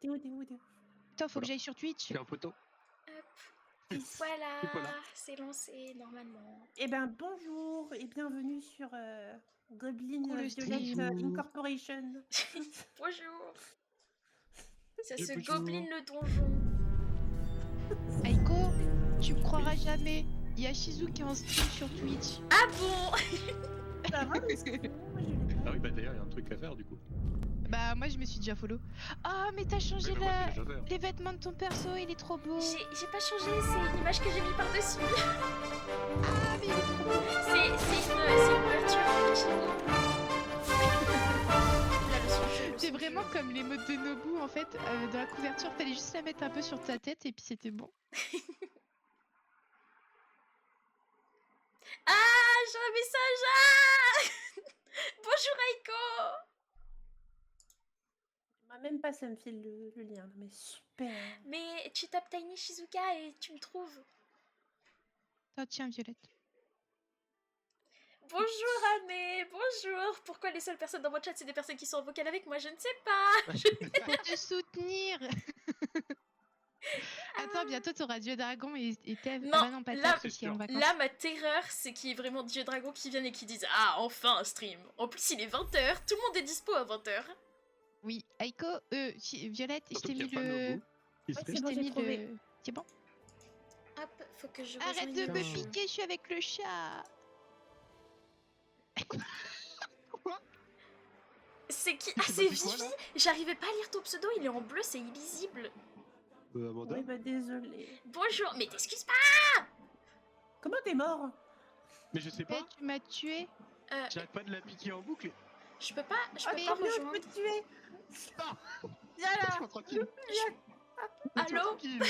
Où t'es Attends, faut Voilà. que j'aille sur Twitch. Je fais un photo. Hop. Voilà. Voilà, c'est lancé normalement. Eh ben bonjour et bienvenue sur Goblin Oh, le Violet stream. Incorporation. Bonjour. Ça se Bonjour. gobeline le donjon. Aiko, tu me croiras jamais. Il y a Shizu qui est en stream sur Twitch. Ah bon? Ça va, mais c'est bon, moi, je l'ai pas. Ah oui, bah d'ailleurs, il y a un truc à faire du coup. Bah, moi je me suis déjà follow. Ah, mais t'as changé Oui, bah, moi, c'est déjà fait. les vêtements de ton perso, il est trop beau. J'ai pas changé, c'est l'image que j'ai mis par-dessus. Ah, mais il est trop beau. C'est une couverture chez vous. La leçon de jeu, C'est leçon de vraiment jeu. comme les modes de Nobu en fait. Dans la couverture, fallait juste la mettre un peu sur ta tête et puis c'était bon. Ah, j'ai un message. Ah bonjour Aiko. Bah, même pas ça me file le lien, mais super. Mais tu tapes Tiny Shizuka et tu me trouves. Oh, tiens, Violette. Bonjour Amé, bonjour. Pourquoi les seules personnes dans mon chat c'est des personnes qui sont en vocal avec moi? Je ne sais pas. Pour te soutenir. Attends, bientôt t'auras Dieu Dragon et Thèves. Non, Ah bah non, pas là- Thèves parce qu'il est en vacances. Là, ma terreur, c'est qu'il y ait vraiment Dieu Dragon qui viennent et qui disent ah, enfin un stream. En plus, il est 20h, tout le monde est dispo à 20h. Oui, Aiko, Violette, je Surtout t'ai qu'il y mis a pas de le... Nobu qui se Ouais, fait. c'est Je bon, t'ai j'ai mis trouvé. le... C'est bon. Hop, faut que je Arrête rejoigne de le me jeu. piquer, je suis avec le chat. C'est qui? Tu Ah, t'es c'est passé quoi, Vivi. là J'arrivais pas à lire ton pseudo, il est en bleu, c'est illisible. Amanda. Oui, bah désolé. Bonjour, mais t'excuses pas. Comment t'es mort? Mais je sais Eh, pas, tu m'as tué. j'arrête pas de la piquer en boucle. Je peux pas mais pas Combien je rejoindre. peux te tuer? Ah Viens là. Laisse-moi tranquille. Laisse-moi Allô? tranquille.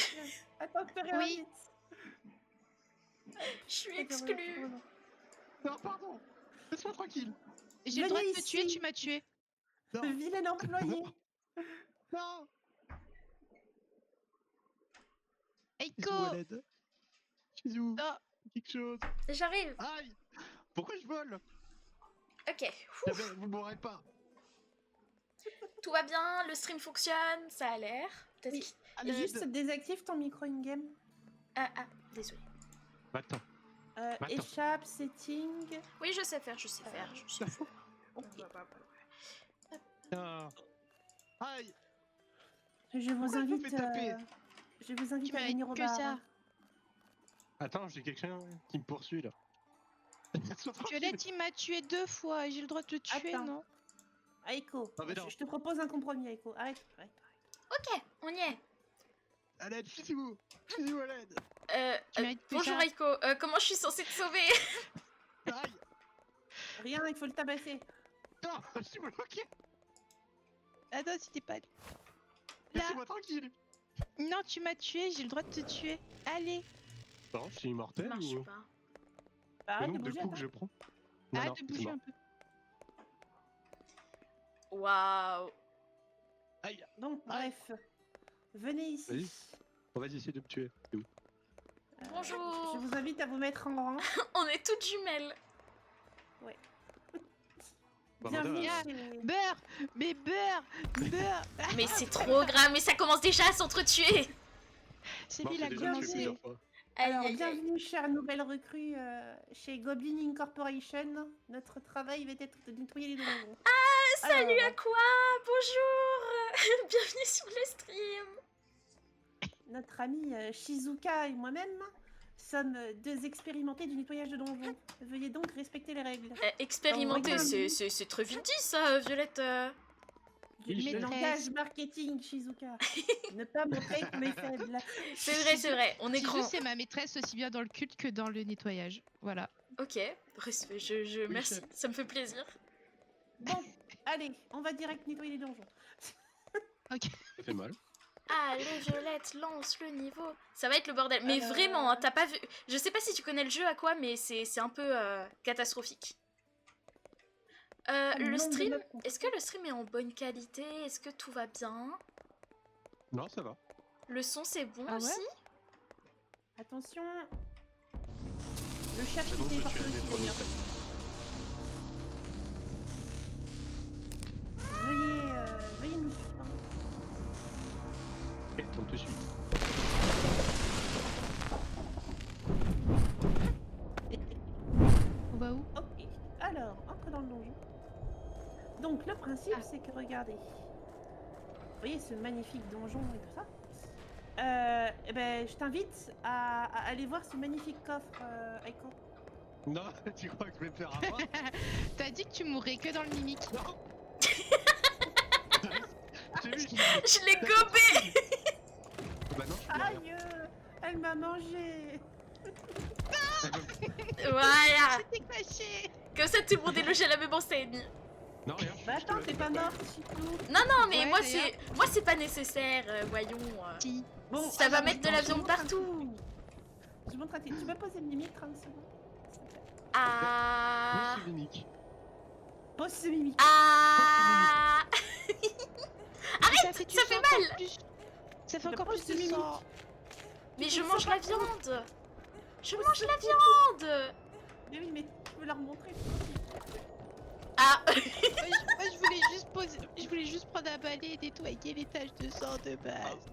Attends, je te réinvite. Je suis exclue. Non, pardon. Laisse-moi tranquille. J'ai le droit de Venez te tuer, ici. tu m'as tué. Non, Vilain employé. non. Aiko. Laisse-moi à l'aide. Chizou, Oh, quelque chose. J'arrive. Aïe. Pourquoi je vole? Ok. Jamais, vous m'aurez pas. Tout va bien, le stream fonctionne, ça a l'air. Peut-être Oui. qu'il- À Et l'aide. juste désactive ton micro in-game. Ah, désolé. Attends. Attends. Échappe, setting. Oui, je sais faire, je sais faire. Ok. Ah. Aïe. Je vous Pourquoi vous invite. me tapez Je vous invite tu à m'as venir au que bar. ça. Attends, j'ai quelqu'un qui me poursuit là. Laisse-moi tranquille. Violette, il m'a tué 2 fois. J'ai le droit de te tuer, Attends. non? Aiko, Ah, mais non. je te propose un compromis, Aiko. Arrête. Ok, on y est. À l'aide, Chizou. Chizou, à l'aide. Tu mérites plus Bonjour ça. Aiko, comment je suis censée te sauver? Aïe. Rien, il faut le tabasser. Non, je suis bloqué. Attends, si t'es pas... Là. Laissez-moi tranquille. Non, tu m'as tué, j'ai le droit de te tuer. Allez. Non, je suis Ça immortel marche ou... pas. Bah, Le arrête de nombre de bouger. coups que attends. je prends. Non, Arrête non, de c'est bouger mort. un peu. Waouh. Aïe. Bon, bref. Venez ici. Vas-y. On va essayer de me tuer. C'est où? Bonjour. Je vous invite à vous mettre en rang. On est toutes jumelles. Bah, Bienvenue Amanda, chez... Beurre. Mais beurre. Beurre. Mais c'est trop grave, mais ça commence déjà à s'entretuer. C'est bon, lui, il a j'ai déjà tué commencé. plusieurs fois. Aïe, Alors, aïe, aïe. bienvenue, chère nouvelle recrue chez Goblin Incorporation. Notre travail va être de nettoyer les donjons. Salut Alors, à quoi? Bonjour. Bienvenue sur le stream. notre ami Shizuka et moi-même sommes deux expérimentés du nettoyage de donjons. Veuillez donc respecter les règles. Expérimenter, Oh, regarde. c'est très vite dit ça, Violette. Le Maîtresse. langage marketing, Shizuka. Ne pas montrer qu'on est faible. C'est vrai, on est Shizu, grand. c'est ma maîtresse aussi bien dans le culte que dans le nettoyage. Voilà. Ok, respect, merci, chef. ça me fait plaisir. Bon, allez, on va direct nettoyer les donjons. Ok. Ça fait mal. Allez Violette, lance le niveau. Ça va être le bordel. Mais vraiment, hein, t'as pas vu... Je sais pas si tu connais le jeu à quoi, mais c'est un peu catastrophique. Le nombre de stream, notes qu'on est-ce que le stream est en bonne qualité? Est-ce que tout va bien? Non, ça va. Le son c'est bon Ah ouais aussi? Attention. Le chat C'est qui bon, je téléporte suis allé aussi pour d'ailleurs. Veuillez nous suivre. Alors, entre dans le donjon. Donc, le principe, c'est que, regardez. Vous voyez ce magnifique donjon et tout ça. Eh ben, je t'invite à aller voir ce magnifique coffre, Aiko. Non, tu crois que je vais me faire avoir? T'as dit que tu mourrais que dans le mimique. Non. J'ai vu, Je l'ai gobé. Bah non, je peux rien. Aïe, elle m'a mangé. Voilà. T'es caché. Comme ça, tout le monde est logé à la même enseigne. Non, rien. Bah attends, t'es pas morte, Chitou. Non, non, mais Ouais, moi, d'ailleurs. c'est pas nécessaire. Voyons. Si. Bon, Ça va alors, mettre de la je viande montre un partout. truc. Je montre un truc. Tu peux poser le mimique 30 secondes, s'il te plaît. Ah. Moi, c'est unique. Pose ce mimique. Ah. Arrête, ça fait mal. Ça fait Mais encore pas plus de ce sang. Mais Tu je peux mange pas la prendre. viande. Je mange la viande. Mais oui, mais tu peux leur montrer. Ah. Moi, je voulais juste prendre un balai et nettoyer les taches de sang de base.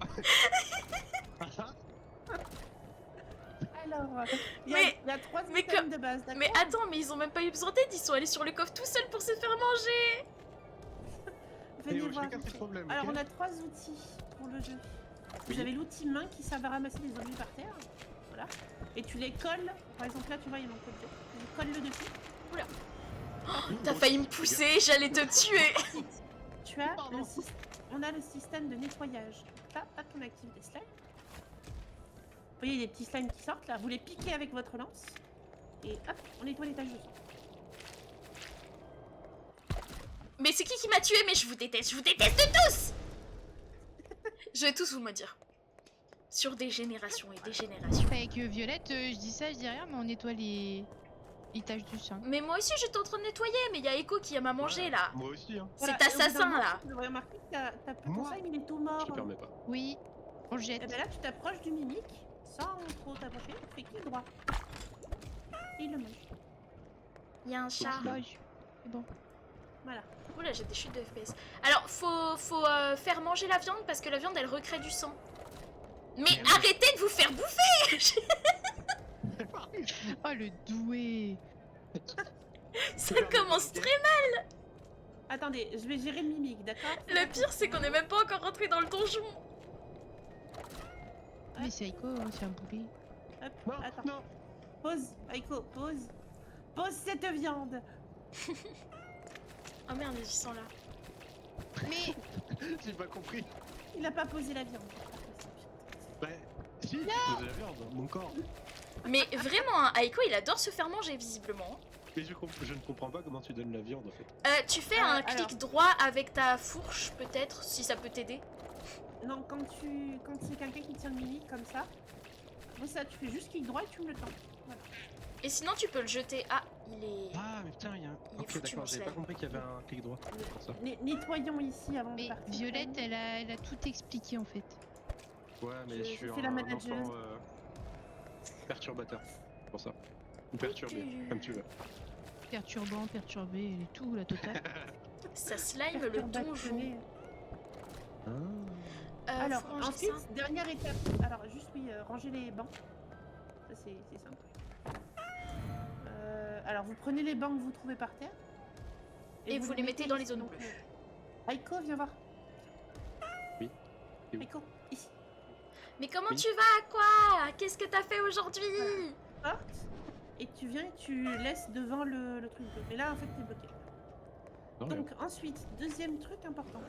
Alors, il Mais- y a 3 mais items de base, d'accord? Mais attends, mais ils ont même pas eu besoin d'aide. Ils sont allés sur le coffre tout seuls pour se faire manger. Et Venez je voir. vais casser le problème. Alors, ok on a 3 outils pour le jeu. Oui. Vous avez l'outil main qui sert à ramasser les objets par terre. Voilà. Et tu les colles. Par exemple, là, tu vois, il y a mon objet. Tu colles le dessus. T'as failli me pousser. J'allais te tuer. Tu as Pardon. on a le système de nettoyage. Là, hop, on active des slimes. Vous voyez les petits slimes qui sortent là. Vous les piquez avec votre lance. Et hop, on nettoie les taches de sang. Mais c'est qui m'a tué? Mais je vous déteste tous. Je vais tous vous me dire. Sur des générations et des générations. Avec Violette, je dis ça, je dis rien, mais on nettoie les taches du sang. Mais moi aussi j'étais en train de nettoyer, mais il y a Echo qui m'a mangé Ouais, là. Moi aussi, hein. Cet Voilà, et au bout d'un assassin moment, là. Vous devriez remarquer que ton Moi slime il est tout mort. Je te permets pas. Oui, on le jette. Et ben là, tu t'approches du mimique sans trop t'approcher. Tu fais clic droit. Et il le mange. Il y a un chat. Dommage. C'est bon. Voilà. Oula, j'ai des chutes de FPS. Alors, faut faire manger la viande parce que la viande elle recrée du sang. Mais Mais oui. arrêtez de vous faire bouffer. Oh le doué. Ça commence très mal. Attendez, je vais gérer le mimique, d'accord? Le pire c'est qu'on est même pas encore rentré dans le donjon. Mais c'est Aiko, hein, c'est un boulet. Hop, Non, attends. non. Pause, Aiko, pause. Pose cette viande. Oh merde, ils sont là. Mais J'ai pas compris. Il a pas posé la viande. Bah, si, tu poses la viande, mon corps. Mais vraiment, hein, Aiko il adore se faire manger visiblement. Mais je ne comprends pas comment tu donnes la viande en fait. Tu fais Alors. un clic droit avec ta fourche peut-être, si ça peut t'aider. Non, quand c'est quelqu'un qui tient le mimique comme ça, moi ça, tu fais juste clic droit et tu me le tends. Voilà. Et sinon tu peux le jeter. Ah, il est... Ah, mais putain, il y a un. Il est Ok, foutu, d'accord, mon j'avais pas slime. compris qu'il y avait un clic droit. C'est pour ça. Nettoyons ici avant de Mais partir. Violette, elle a tout expliqué en fait. Ouais, mais Je je suis fais la un manageuse. enfant perturbateur. C'est pour ça. Ou perturbé, comme tu veux. Perturbant, perturbé, et tout, la totale. Ça slime le donjon. Alors, faut ranger ensuite, ça. dernière étape. Alors, juste oui, ranger les bancs. Ça, c'est simple. Alors, vous prenez les bancs que vous trouvez par terre. Et vous les mettez dans les zones donc, bleues. Aiko, viens voir. Oui. Et où Aiko, ici. Mais comment Oui. tu vas, quoi? Qu'est-ce que t'as fait aujourd'hui? Porte. Et tu viens et tu laisses devant le truc bleu. Mais là, en fait, t'es bloqué. Non, Donc, ensuite, deuxième truc important.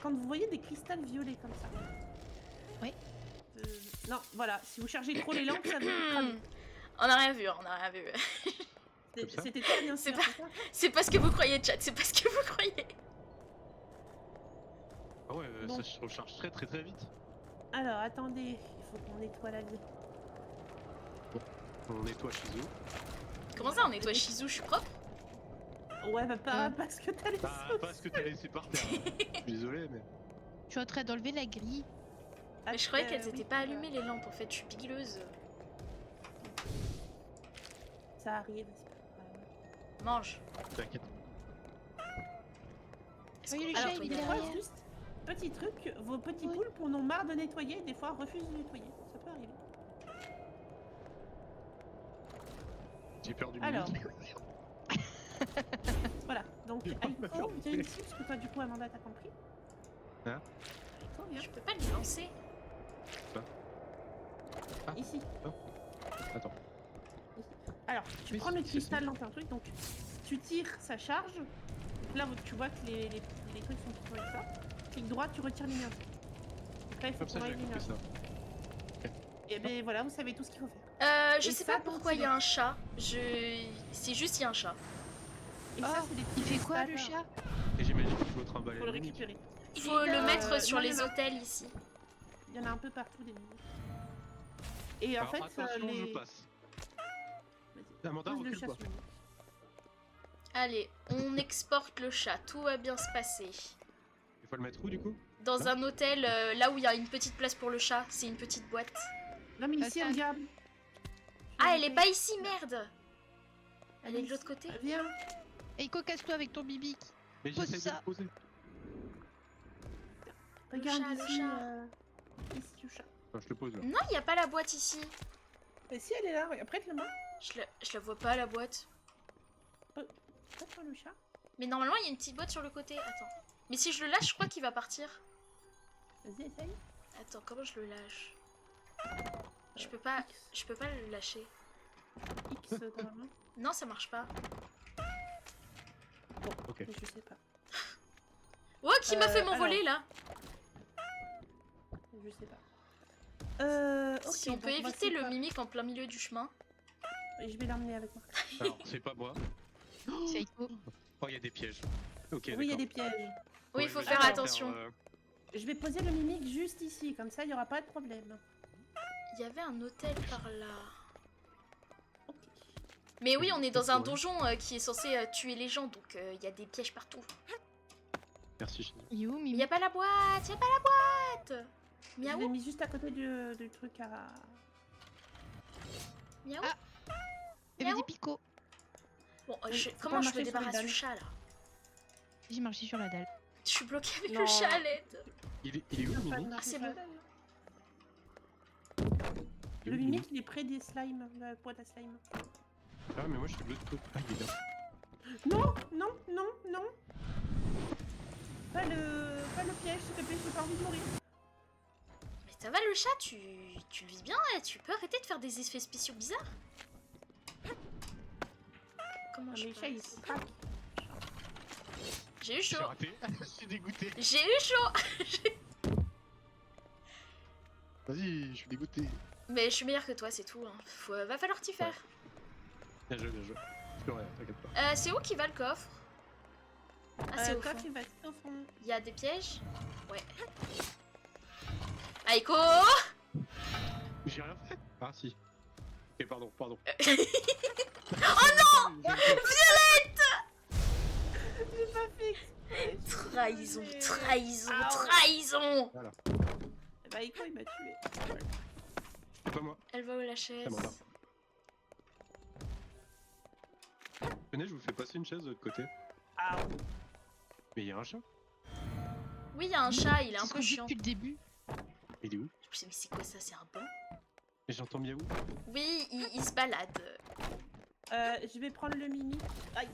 Quand vous voyez des cristals violets comme ça. Oui. Non, voilà. Si vous chargez trop les lampes, ça va cramer. On a rien vu, on a rien vu. Comme ça C'était très bien C'est sûr, pas- c'est ça. C'est pas ce que vous croyez, chat, c'est pas ce que vous croyez. Ah ouais, Bon. ça se recharge très très très vite. Alors, attendez. Il faut qu'on nettoie la vie. On nettoie chez eux. Comment ça, on nettoie Shizu, je suis propre? Ouais, bah pas parce que t'as les Bah, sauces. pas ce que t'as laissé par terre. hein. Je suis désolé, mais. Je suis en train d'enlever la grille. Mais je croyais qu'elles oui, étaient pas allumées les lampes en fait, je suis bigleuse. Ça arrive. c'est pas grave. Mange. T'inquiète. Est-ce Oui, qu'on le peut chat, nettoyer il est la- derrière. Fois, juste, petit truc, vos petits Oui. poulpes en ont marre de nettoyer, des fois refusent de nettoyer. Ça peut arriver. J'ai peur du Alors. mimique. Voilà, donc Aiko, viens ici, parce que toi, du coup, Amanda, t'as compris. Hein? Aiko, viens. Je peux pas le lancer. Ici. Attends. Ici. Alors, tu Oui, prends le c'est cristal dans ton truc, donc tu tires, ça charge. Donc là, tu vois que les trucs sont tout avec ça. Clic droit, tu retires l'énergie. Donc là, il faut Comme ça, trouver j'ai compris l'énergie. ça. Et ben voilà, vous savez tout ce qu'il faut faire. Je Et sais ça, pas donc, pourquoi c'est il y a un chat. C'est juste il y a un chat. Et Oh, ça, c'est des il petits fait quoi le cristals. chat? Et j'imagine qu'il faut trimballer Faut le le mimique. récupérer. Il faut le mettre sur non, il y les en a. hôtels ici. Il y en a un peu partout des mini. Et en Alors, fait, attention, les. je passe. Vas-y, Amanda, pose le recule chat pas. sur lui. Allez, on exporte le chat. Tout va bien se passer. Il faut le mettre où du coup? Dans Là un hôtel, là où il y a une petite place pour le chat. C'est une petite boîte. Non, mais Ah, ici, ça- regarde. Ah, elle est pas ici, merde. Elle est de ici. l'autre côté. Viens. Eiko, casse-toi avec ton bibic. Mais Pose j'essaie de ça. le poser. Regarde chat, le ici. chat. Ici, le chat. Enfin, je te pose là. Non, il y a pas la boîte ici. Mais si, elle est là. Regarde, prête-le moi. Je la vois pas, la boîte. Prête-moi le chat. Mais normalement, il y a une petite boîte sur le côté. Attends. Mais si je le lâche, je crois qu'il va partir. Vas-y, essaye. Attends, comment je le lâche? Je peux pas le lâcher. X dans la main. Non, ça marche pas. Ok. Mais je sais pas. Oh, qui m'a fait m'envoler là? Je sais pas. Ok, Si on peut donc moi, éviter c'est le pas- mimique en plein milieu du chemin. Et je vais l'emmener avec moi. Alors, c'est pas moi. C'est Eiko. Oh, il y a des pièges. Ok, Oui, il y a d'accord. des pièges. Oui, il Ouais, faut mais faire je vais attention. Je vais poser le mimique juste ici, comme ça il n'y aura pas de problème. Il y avait un hôtel par là. Ok. Mais oui, on est dans un Ouais. donjon qui est censé tuer les gens, donc il y a des pièges partout. Merci, chérie. Il est où, Mais il Mimi? y a pas la boîte, il y a pas la boîte. Je l'ai Miaou, mis juste à côté du truc à. miaou. Ah. Il y avait des picots. Bon, Oui, faut comment pas je me marcher sur les débarrasse du dalles. chat là? J'ai marché sur la dalle. Je suis bloquée avec Non. le chat à l'aide. Il est où, Pas de Mimi? marcher c'est sur la bon. dalle. Il est Le où, mimique il est près des slimes, de la boîte à slime. Ah, mais moi je suis de l'autre côté. Ah, il est là. Non, non, non, non. Pas le piège, s'il te plaît, j'ai pas envie de mourir. Mais ça va le chat, tu le vis bien, tu peux arrêter de faire des effets spéciaux bizarres? Comment Ah, je mais le chat il passe se craque. J'ai eu J'ai chaud. raté. Je suis dégoûté. J'ai eu chaud. Vas-y, je suis dégoûté. Mais je suis meilleure que toi, c'est tout. Hein. Va falloir t'y faire. Bien joué, bien joué. Je peux rien, t'inquiète pas. C'est où qui va le coffre? Ah, c'est au Toi fond. tu vas au fond. Il y a des pièges? Ouais. Aiko. J'ai rien fait. Ah, si. Ok, pardon, pardon. Oh non J'ai pas fait exprès. Trahison, Mais- trahison, Ah, ouais. trahison. Bah Iko il m'a tué. C'est pas moi. Elle va où la chaise? C'est bon, là. Venez, je vous fais passer une chaise de l'autre côté. Ah, Mais il y a un chat. Oui, il y a un chat, il est un C'est ce peu qu'on dit chiant. depuis le début. Il est où? Mais c'est quoi ça? C'est un banc? Et j'entends miaou. Oui, il se balade. je vais prendre le mimique. Aïe.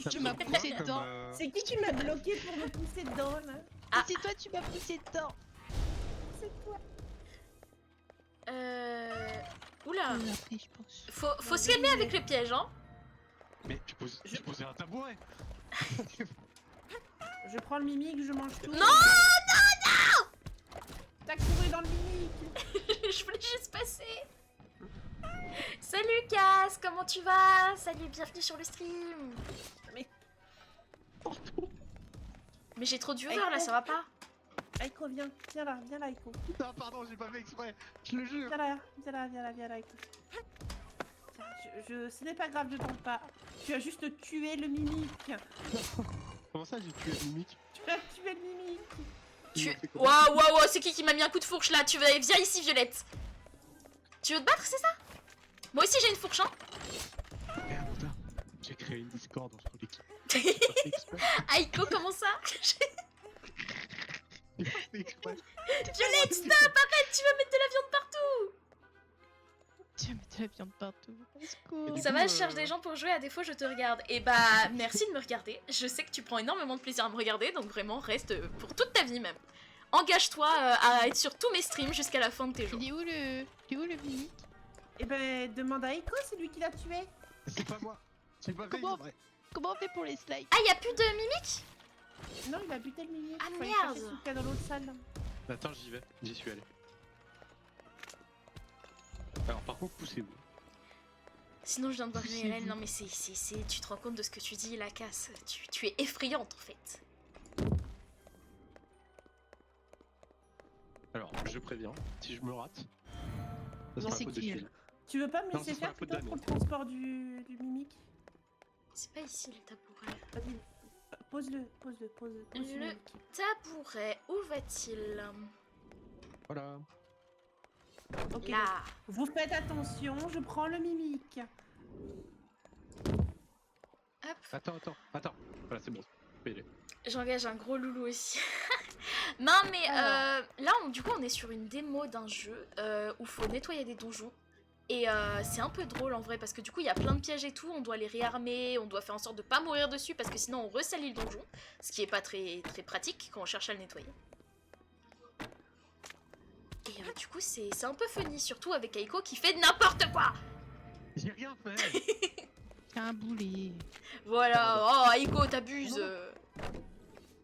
Ça Tu me m'as semble poussé quoi, dedans. C'est qui m'a bloqué pour me pousser dedans là? Ah. C'est toi, tu m'as poussé dedans. C'est toi. Oula. Après, je pense. Faut se calmer avec les pièges, hein. Mais j'ai posé un tabouret. Je prends le mimique, je mange tout. Non, T'as couru dans le mimique. Je voulais juste passer. Salut Cass, comment tu vas? Salut, bienvenue sur le stream. Mais- Mais j'ai trop de viewers là, ça va pas? Aiko, viens là, Aiko. Non, pardon, j'ai pas fait exprès. Je le jure. Viens là, Aiko. Ce n'est pas grave, je tente pas. Tu as juste tué le mimique. Comment ça, j'ai tué le mimique? Tu as tué le mimique. Ils Tu... m'ont fait comment? Waouh, c'est qui m'a mis un coup de fourche là? Viens ici, Violette. Tu veux te battre, c'est ça? Moi aussi j'ai une fourche, hein. Eh, Amanda, j'ai créé une Discord entre l'équipe. J'ai pas fait exprès. Aiko, comment ça? J'ai pas fait exprès. Violette, stop, arrête, tu vas mettre de la viande partout. Tu vas mettre la viande partout. Au secours. Du Ça coup, va, je cherche des gens pour jouer, à défaut je te regarde. Et bah, merci de me regarder. Je sais que tu prends énormément de plaisir à me regarder, donc vraiment, reste pour toute ta vie même. Engage-toi à être sur tous mes streams jusqu'à la fin de tes jours. Il est où le mimique? Eh ben, demande à Eiko, c'est lui qui l'a tué. C'est pas moi. C'est pas vrai, Comment- c'est vrai. Comment on fait pour les slides? Ah, y a plus de mimiques? Non, il a buté le mimique. Ah, Faut aller merde. chercher son cas dans l'autre salle. Attends, j'y vais. J'y suis allé. Alors par contre, poussez-vous. Sinon, je viens de voir Poussez-vous. une IRL. Non, mais tu te rends compte de ce que tu dis, la casse. Tu es effrayante en fait. Alors, je préviens, si je me rate, ça Non, sera c'est faute de qui, Chiel. Tu veux pas me Non, laisser ce sera faire la faute plutôt d'Anne. pour le transport du mimique? C'est pas ici le tabouret. Vas-y, pose-le. Le- mimique. Tabouret, où va-t-il? Voilà. Ok. Là. Vous faites attention, je prends le mimique. Hop. Attends. Voilà, c'est bon. Fais-les. J'engage un gros loulou aussi. Non mais Alors. là du coup on est sur une démo d'un jeu où faut nettoyer des donjons. Et c'est un peu drôle en vrai parce que du coup il y a plein de pièges et tout, on doit les réarmer, on doit faire en sorte de pas mourir dessus parce que sinon on ressalit le donjon, ce qui est pas très pratique quand on cherche à le nettoyer. Et du coup c'est un peu funny, surtout avec Aiko qui fait n'importe quoi. J'ai rien fait. C'est un boulet. Voilà, oh Aiko t'abuses.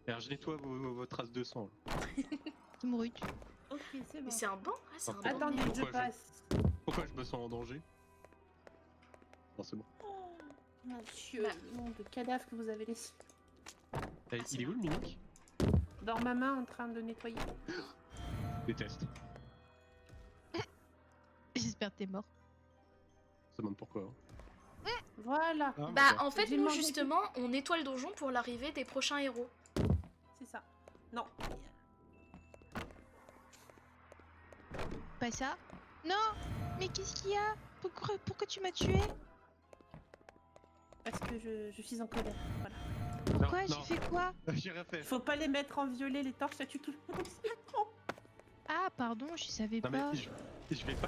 Alors, je nettoie vos traces de sang. Là. Tu mourus, tu. Ok, c'est bon. Mais c'est un banc, ah, c'est un banc. Attendez, je Pourquoi passe. Pourquoi je me sens en danger? Non, c'est bon. Oh, mon dieu, Bah. le nombre de cadavres que vous avez laissé. Eh, c'est il est où le mimique? Dans ma main en train de nettoyer. Déteste. J'espère que t'es mort. Ça demande pourquoi. Hein. Voilà, Ah, Bah d'accord. en fait J'ai nous mangé justement on nettoie le donjon pour l'arrivée des prochains héros. c'est ça. Non. Pas ça? Non! Mais qu'est-ce qu'il y a? Pourquoi tu m'as tué? Parce que je suis en colère. Voilà. Pourquoi? non. J'ai fait quoi? J'ai rien fait. Faut pas les mettre en violet, les torches, ça tue tout le monde. Oh, Ah, pardon, je savais Non pas. mais je vais pas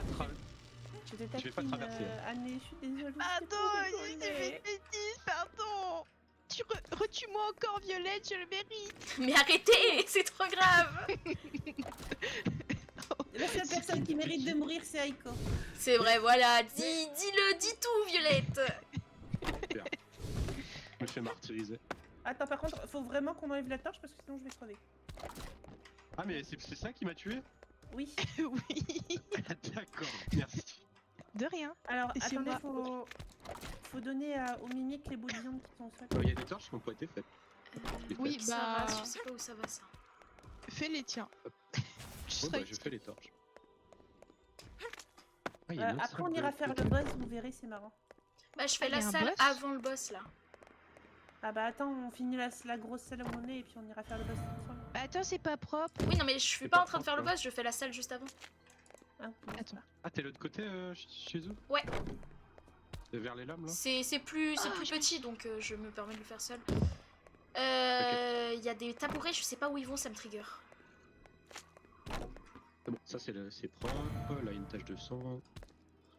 je détecte vais pas traverser. Anne, je suis désolée. Pardon, c'était j'ai pour fait rigoler. une bêtise, pardon! Tu retue-moi encore, Violette, je le mérite! Mais arrêtez, c'est trop grave. La seule personne qui mérite de mourir, c'est Aiko. C'est vrai, voilà, dis-le, dis tout, Violette. Je me fais martyriser. Attends, par contre, faut vraiment qu'on enlève la torche parce que sinon je vais crever. Ah mais c'est ça qui m'a tué? Oui. Oui! D'accord, merci. De rien. Alors, C'est attendez, moi. faut donner aux mimiques les bouts de viande qui sont au sol. Il y a des torches qui n'ont pas été faites. Les Oui, faites. Ça bah. va, je sais pas où ça va ça. Fais les tiens. Je Ouais, serai bah, je fais les torches. Ah, il y a une autre Après, on salle ira de- faire le boss, vous verrez, c'est marrant. Bah je fais Ah, la y a un salle boss avant le boss là. Ah bah attends, on finit la grosse salle où on est et puis on ira faire le boss ensemble. Bah, attends, c'est pas propre. Oui non mais je suis C'est pas pas en train de faire le propre, boss, je fais la salle juste avant. Hein, Attends. Ah, t'es de l'autre côté chez eux? Ouais. Vers les lames là? C'est plus petit donc je me permets de le faire seul. Il y a des tabourets, je sais pas où ils vont, ça me trigger. C'est bon, ça c'est propre, là il y a une tache de sang.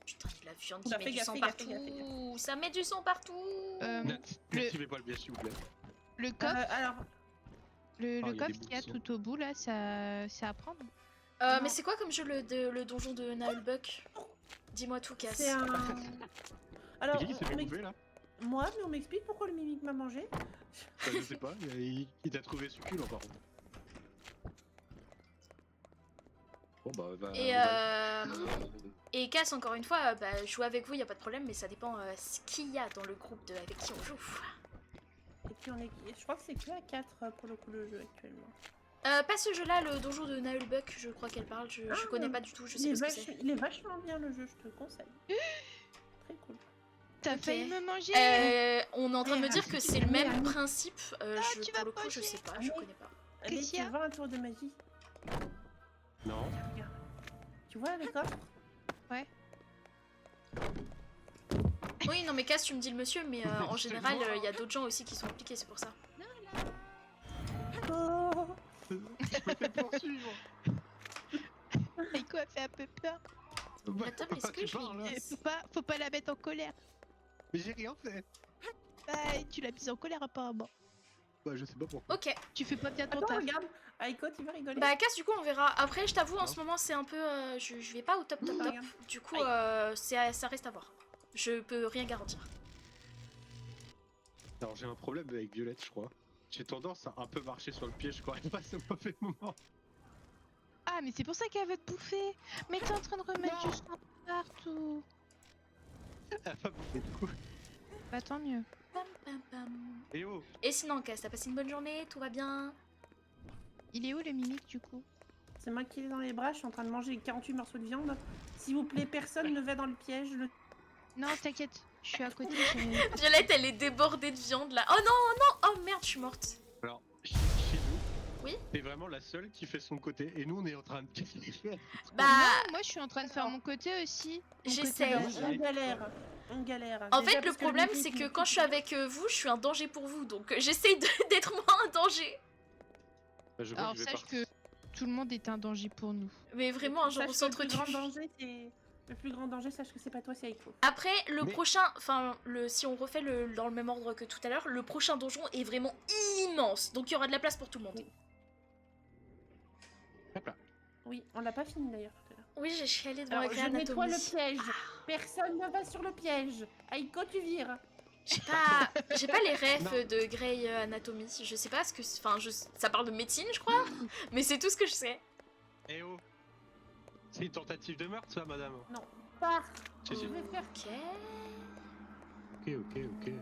Putain, de la viande qui Oula, met fais du gaffe, sang fais gaffe, partout. fais gaffe, Ça met du sang partout. N'activez pas le biais s'il vous plaît. Le coffre, alors, le Ah, il y a coffre des qu'il y a bouts de sang. tout au bout là, c'est à prendre. Mais non. c'est quoi comme jeu le donjon de Naulbuck? Dis-moi tout, Cass. c'est un... Alors, C'est qui qui s'est on fait m'ex- bouffer là? moi, mais on m'explique pourquoi le mimique m'a mangé. Bah, je sais pas, il t'a trouvé succulent par contre. Bon bah va. Et, on va- Et Cass, encore une fois, bah, jouer avec vous, y a pas de problème, mais ça dépend ce qu'il y a dans le groupe avec qui on joue. Et puis on est... Je crois que c'est que à 4 pour le coup le jeu actuellement. Pas ce jeu-là, le donjon de Naulbuck, je crois qu'elle parle, je connais pas du tout, je sais pas ce que c'est. Il est vachement bien le jeu, je te le conseille. Très cool. T'as Ok. failli me manger! On est en train de me dire que c'est le Mais même Annie. principe, tu pour vas le coup, je manger. sais pas, je Mais- connais pas. Allez, Qu'est-ce qu'il y tu a vas un tour de magie. Non. Regarde. Tu vois le coffre? Oui, non mais Cass, tu me dis le monsieur, mais en C'est général, moi. il y a d'autres gens aussi qui sont impliqués, c'est pour ça. Oh, Je peux te poursuivre. Aiko a fait un peu peur. Bah, Attends, mais est-ce que tu je l'ai parles, là. mise Faut pas la mettre en colère. Mais j'ai rien fait. Bah, tu l'as mise en colère apparemment. Bah, je sais pas pourquoi. Ok. Tu fais pas bien ton Attends, taf. regarde. Aiko, tu veux rigoler? Bah, Cass, du coup, on verra. Après, je t'avoue, en Non. ce moment, c'est un peu. Je vais pas au top, top, top. Regarde. Du coup, Aïe. ça reste à voir. Je peux rien garantir. Alors, j'ai un problème avec Violette, je crois. J'ai tendance à un peu marcher sur le piège quand elle passe au mauvais moment. Ah, mais c'est pour ça qu'elle veut te bouffer. Mais t'es en train de remettre Non. du sang partout. Elle va bouffer le coup. Bah, tant mieux. Pam, pam, pam. Et oh, Et sinon, Cass, t'as passé une bonne journée? Tout va bien? Il est où le mimique du coup? C'est moi qui l'ai dans les bras, je suis en train de manger 48 morceaux de viande. S'il vous plaît, personne ne va dans le piège. Non, t'inquiète. Je suis à côté. Violette, elle est débordée de viande là. Oh non, oh non! Oh merde, je suis morte. alors, chez nous, Oui. t'es vraiment la seule qui fait son côté, et nous, on est en train de galérer. Bah, Non, moi je suis en train de faire mon côté aussi. Mon côté j'essaye. de- Oui, On j'arrive galère. On galère. En Déjà fait, le parce que problème, midi, c'est tu- que quand je suis avec vous, je suis un danger pour vous. Donc, j'essaye d'être moins un danger. Bah, je vois Alors que je vais sache partir. que tout le monde est un danger pour nous. Mais vraiment, un jour, Sache on que s'entretue. Le plus grand danger, c'est. Le plus grand danger, sache que c'est pas toi, c'est Aiko. Après, le Mais- prochain, enfin, si on refait dans le même ordre que tout à l'heure, le prochain donjon est vraiment immense. Donc, il y aura de la place pour tout le monde. Oui. Hop là. Oui, on l'a pas fini d'ailleurs tout à l'heure. Oui, j'ai chialé devant Alors, la Grey je nettoie Anatomy. le piège. Personne ne va sur le piège. Aiko, tu vires. J'ai pas les refs Non. de Grey Anatomy. Je sais pas ce que. Enfin, ça parle de médecine, je crois. Mais c'est tout ce que je sais. Eh oh, c'est une tentative de meurtre, ça, madame. Pars. Si, si. Je vais faire. Ok. Ok.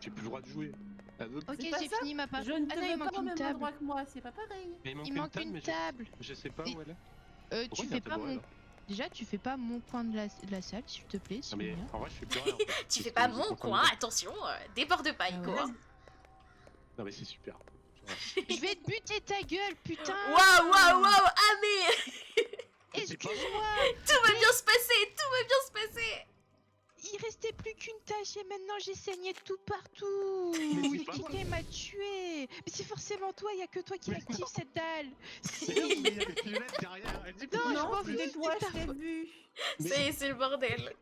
J'ai plus le droit de jouer. Elle veut- Ok, C'est pas j'ai ça. fini ma part. Je ne te Ah non, veux il manque pas au une même table. endroit que moi, c'est pas pareil. Mais Il manque table, une mais table. je sais pas Et- où elle est. Tu Pourquoi il y a fais un pas tabouret, mon. là Déjà, tu fais pas mon coin de la salle, s'il te plaît. Non s'il mais vous plaît. en vrai je fais plus rien. en fait. Tu Parce fais que pas vous mon êtes en train coin, de- attention, déborde pas, Ah Ico. ouais. hein. Non mais c'est super. Je vais te buter ta gueule, putain. Waouh, ah mais Excuse-moi. tout va bien se passer, tout va bien se passer. Il restait plus qu'une tache et maintenant j'ai saigné de tout partout. Mais c'est pas Quelqu'un m'a tué. Mais c'est forcément toi, il y a que toi qui Mais active cette dalle. Mais non, mais il y a des violettes derrière. Elle dit Non, pourquoi je Non, m'en plus. c'était toi, c'est je ta t'ai faute. vu. Mais- C'est le bordel.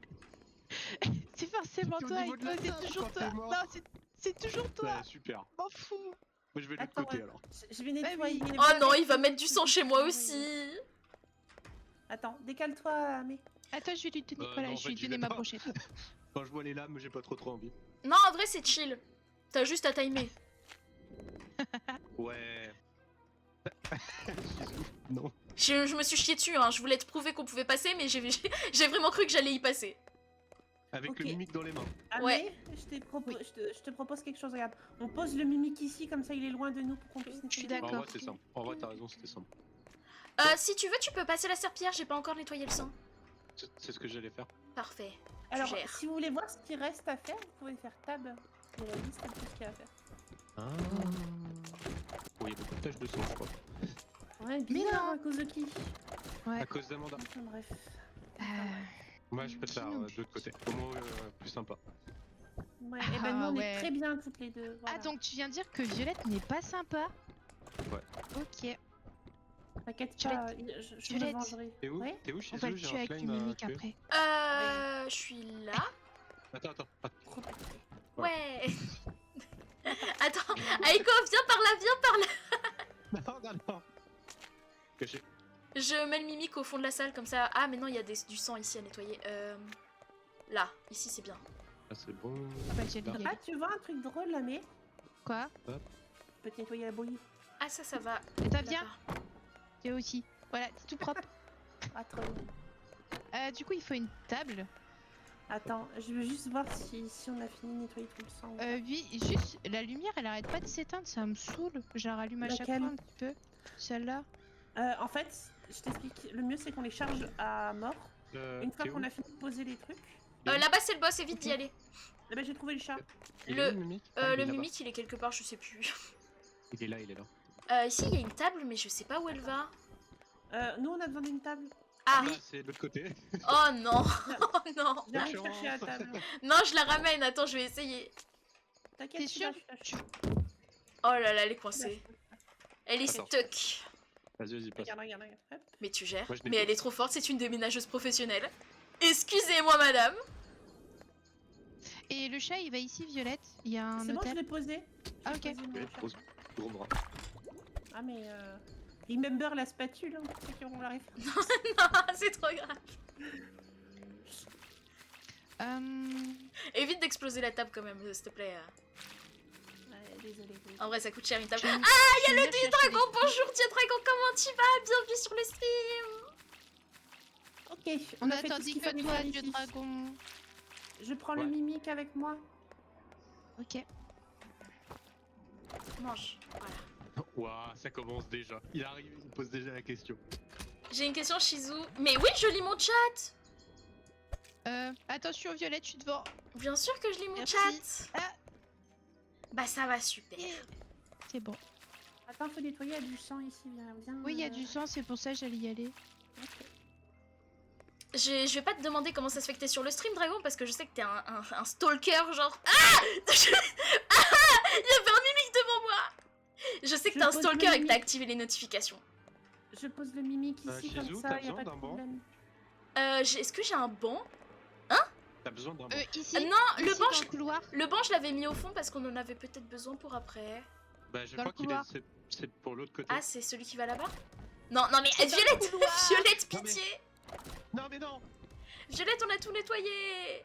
C'est forcément C'est au toi, niveau de Aiko, la c'est table toujours quand toi. t'es mort. Non, c'est toujours toi. Ouais, super. M'en fous. Moi je vais de l'autre Attends, côté ouais. alors. Je vais nettoyer. oui. les Oh non, toilettes. il va mettre du sang chez moi aussi. Attends, décale-toi, mais. Attends, je vais lui donner, Non, voilà, en je fait, vais lui j'y donner vais ma pas. brochette. Quand je vois les lames, j'ai pas trop envie. Non, en vrai, c'est chill. T'as juste à timer. Ouais. Bisous. Non. Je me suis chié dessus, hein. Je voulais te prouver qu'on pouvait passer, mais j'ai vraiment cru que j'allais y passer. Avec Ok. le mimique dans les mains. Ah, Ouais. mais je te propose quelque chose, regarde. On pose le mimique ici, comme ça il est loin de nous pour qu'on puisse Je suis nettoyer. En d'accord. vrai c'est simple. En vrai t'as raison, c'était simple. Si tu veux, tu peux passer la serpillière. J'ai pas encore nettoyé le sang. C'est ce que j'allais faire. Parfait. Alors, gère. si vous voulez voir ce qui reste à faire, vous pouvez faire tab de la liste de tout ce qu'il y a à faire. Ah. Oh, il y a beaucoup de taches de sang, je crois. Ouais, bizarre, non. à cause de qui Ouais. À cause d'Amanda. Enfin, bref. Moi je préfère de l'autre côté. Au moins plus sympa. Ouais, et ben nous Ah on ouais. est très bien toutes les deux. Voilà. Ah, donc tu viens dire que Violette n'est pas sympa? Ouais. Ok, T'inquiète Violette. pas, je me Violette. vengerai. T'es où Ouais. T'es où chez on va eux le J'ai tuer un avec flame une à mimique tuer. après. Je suis là. Attends. Ouais. Attends, Aiko, viens par là. Non. Caché. Je mets le mimique au fond de la salle comme ça. Ah, mais non, il y a du sang ici à nettoyer. Là, ici c'est bien. Ah c'est bon. Ah bah j'allais y Ah, aller. tu vois un truc drôle là, mais Quoi? je peux te nettoyer la bouillie. Ah, ça va. Attends, viens, Là-bas. t'es aussi. Voilà, c'est tout propre. Ah, trop bien. Du coup, il faut une table. Attends, je veux juste voir si on a fini de nettoyer tout le sang. ou pas. Oui, juste, la lumière, elle arrête pas de s'éteindre, ça me saoule. Je la rallume à chaque Laquelle fois un petit peu. Celle-là. En fait, je t'explique. Le mieux c'est qu'on les charge à mort. Une fois T'es qu'on où a fini de poser les trucs. Là-bas c'est le boss, évite d'y Ok. aller. Eh ben j'ai trouvé le chat. Il Le- est où, le mimique Ah, il est Le là-bas. mimique il est quelque part, je sais plus. Il est là. Ici il y a une table, mais je sais pas où elle va. Nous on a besoin d'une table. Ah, Là c'est de l'autre côté. oh non, oh non. J'arrive Méchant. chercher la table. Non, je la ramène, attends, je vais essayer. T'inquiète, T'es sûr? Oh là là, elle est coincée. Elle est Attends. stuck. Vas-y, passe. Regarde. Hop. Mais tu gères. Moi, je n'ai Mais pas. elle est trop forte, c'est une déménageuse professionnelle. Excusez-moi, madame. Et le chat, il va ici, Violette. Il y a un C'est bon, je hôtel. l'ai posé. Ah, J'ai ok. posé mon Ouais, chat. gros bras. Ah, mais remember la spatule, hein, pour ceux qui auront la référence. Non, c'est trop grave. Évite d'exploser la table quand même, s'il te plaît. Ouais, désolé. En vrai, ça coûte cher une table. Ah, il y a le dit dragon. Bonjour, Dieu dragon, comment tu vas? Bienvenue sur le stream. Ok, On a a fait tout ce attendu qu'il que fallait toi, faire Dieu ici. dragon. Je prends Ouais. le mimique avec moi. Ok. Mange. Voilà. Waouh, ça commence déjà. Il arrive, il pose déjà la question. J'ai une question, Shizu. Mais oui, je lis mon chat. Attention, Violette, je suis devant. Bien sûr que je lis mon Merci. chat. Ah. Bah ça va super. C'est bon. Attends, faut nettoyer, il y a du sang ici. Viens, Oui, il y a du sang, c'est pour ça que j'allais y aller. Ok. Je vais pas te demander comment ça se fait que t'es sur le stream, Dragon, parce que je sais que t'es un stalker, genre. Ah il y avait un mimique devant moi. Je sais que Je t'es un pose stalker le et que mimique. t'as activé les notifications. Je pose le mimique ici, Shizu, comme t'as ça, il y a besoin pas de d'un banc problème. Est-ce que j'ai un banc? T'as besoin d'un banc. Ici. Non, le ici, banc, dans le couloir. le banc, je l'avais mis au fond parce qu'on en avait peut-être besoin pour après. Bah, je dans crois le qu'il est. couloir. C'est pour l'autre côté. Ah, c'est celui qui va là-bas? Non, non, mais C'est dans le Violette, couloir. Violette, Non, mais- pitié. Non, mais non. Violette, on a tout nettoyé.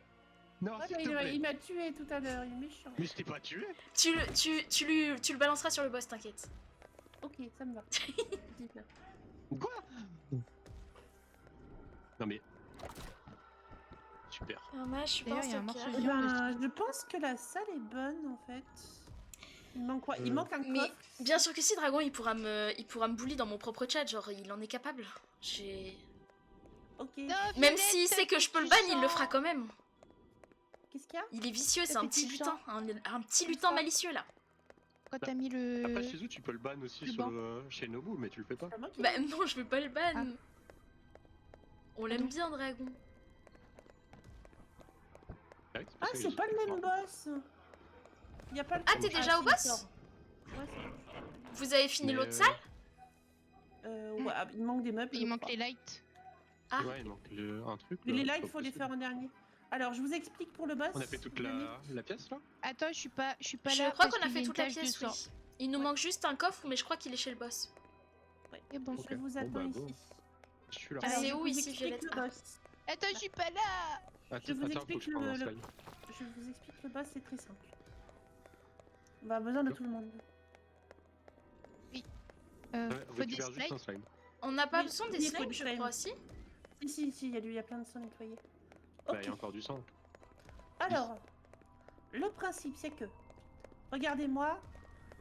Non, Ouais, s'il mais te plaît. il m'a tué tout à l'heure, il est méchant. Mais je t'ai pas tué. Tu le balanceras sur le boss, t'inquiète. Ok, ça me va. Dites-le. Quoi? Non, mais. Super. Moi, je suis pas un D'ailleurs, il y a un stalker. morceau Eh de viande ben, aussi. je pense que la salle est bonne en fait. Il manque quoi? Il Euh, manque un Mais coffre. bien sûr que si, Dragon, il pourra me bully dans mon propre chat, genre il en est capable. J'ai... Ok. Non, Même Violette, s'il sait que je peux le tu ban, il le sens. fera quand même. Qu'est-ce qu'il y a? Il est vicieux, c'est Ça un fait petit du lutin, sang. un petit lutin malicieux là. Quand t'as mis Après, le. chez eux, tu peux le ban aussi Le sur, banc. chez Nobu, mais tu le fais pas. C'est moi qui Bah non, je veux pas le ban. Ah. On l'aime non. bien, Dragon. Ouais, Ah, pour ça c'est que pas j'ai- le même boss. Il y a pas le. Ah, t'es déjà au si, boss? il sort. Ouais, c'est bon. Vous avez fini Mais, l'autre salle? Ouais, ah, il manque des meubles. Il je manque crois. les lights. Ah. Ouais, il manque un truc. Mais là, les c'est lights, pas il faut les possible. faire en dernier. Alors, je vous explique pour le boss. On a fait toute la pièce là? Attends, je suis pas Je là. crois parce qu'on a qu'il y fait une toute la tache de pièce, sang. oui. Il nous Ouais. manque juste un coffre, mais je crois qu'il est chez le boss. Et bon. Je vous Ok. attends Bon, bah, go. ici. Je suis là. Ah, c'est je où vous ici, explique Violette? le Ah. boss. Attends, je suis pas là. Attends, Je vous faut que explique je prenne un le- slime. Je vous explique le boss, c'est très simple. On va avoir besoin de tout le monde. Ouais, Faut des récupère juste slides. un slime. On n'a pas Oui, besoin des il faut slimes, du je slime. crois, si. Si, il y a plein de sang nettoyés. Bah, Ok. il y a encore du sang. Alors, le principe c'est que, regardez-moi,